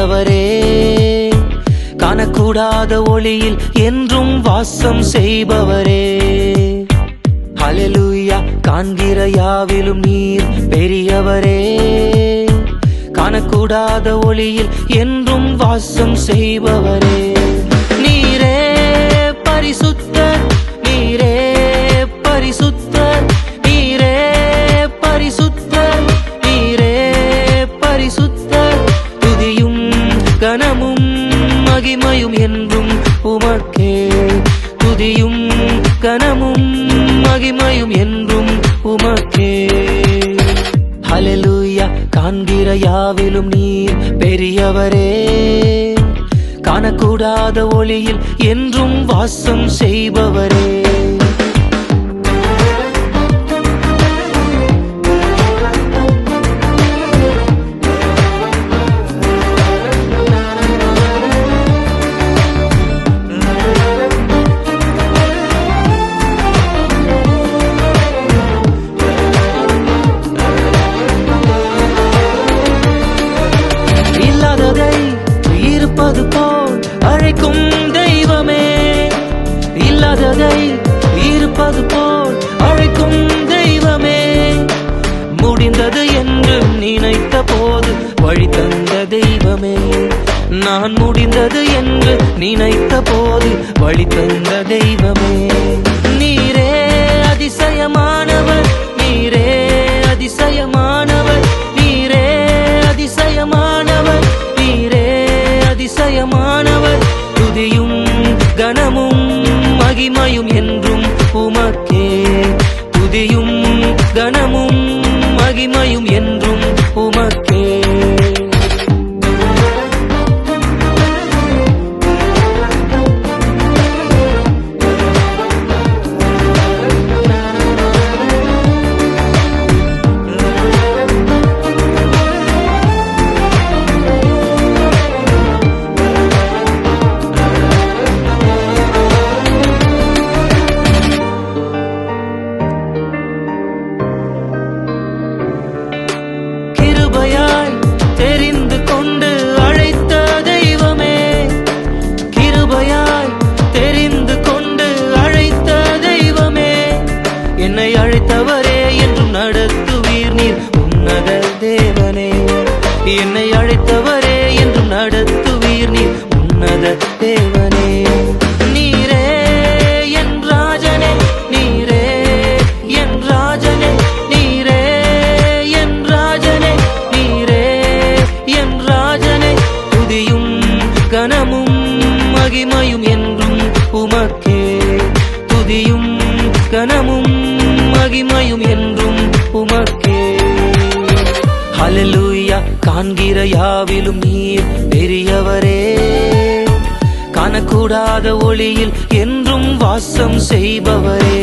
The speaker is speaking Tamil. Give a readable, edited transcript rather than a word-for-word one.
பெரியவரே, காணக்கூடாத ஒளியில் என்றும் வாசம் செய்பவரே. ஹல்லேலூயா. காண்கிற யாவிலும் நீர் பெரியவரே, காணக்கூடாத ஒளியில் என்றும் வாசம் செய்பவரே. நீரே பரிசுத்தர், நீரே பரிசுத்தர், நீரே பரிசுத்தர், நீரே பரிசுத்தர். துதியும் கனமும் மகிமையும் என்றும் உமக்கே, துதியும் கனமும் மகிமையும் என்றும் உமக்கே. ஹல்லேலூயா. காண்கிற யாவிலும் நீர் பெரியவரே, காணக்கூடாத ஒளியில் என்றும் வாசம் செய்பவரே. இருப்பது போல் அழைக்கும் தெய்வமே, இல்லாததை இருப்பது போல் அழைக்கும் தெய்வமே. முடிந்தது என்று நினைத்த போது வழி தந்த தெய்வமே, நான் முடிந்தது என்று நினைத்த போது வழி தந்த தெய்வமே. நீரே அதிசயமானவர், நீரே அதிசயமானவர், நீரே அதிசயமானவர், நீரே அதிசயமானவர். துதியும் கனமும் மகிமையும் என்றும் உமக்கே, துதியும் கனமும் மகிமையும் என்றும் உமக்கே. தெரிந்து கொண்டு அழைத்த தெய்வமே, கிருபையாய் தெரிந்து கொண்டு அழைத்த தெய்வமே. என்னை அழைத்தவரே என்றும் நடத்துவீர் நீர் உன்னத தேவனே, என்னை அழைத்தவரே என்றும் நடத்துவீர் நீர் உன்னத தேவனே. நீரே என் ராஜனே, நீரே என் ராஜனே, நீரே என் ராஜனே, நீரே என் ராஜனே. துதியும் கனமும் மகிமையும் என்றும் உமக்கே, துதியும் கனமும் மகிமையும் என்றும் உமக்கே. ஹல்லேலூயா. காண்கிற யாவிலும் நீர் பெரியவரே, காணக்கூடாத ஒளியில் என்றும் வாசம் செய்பவரே.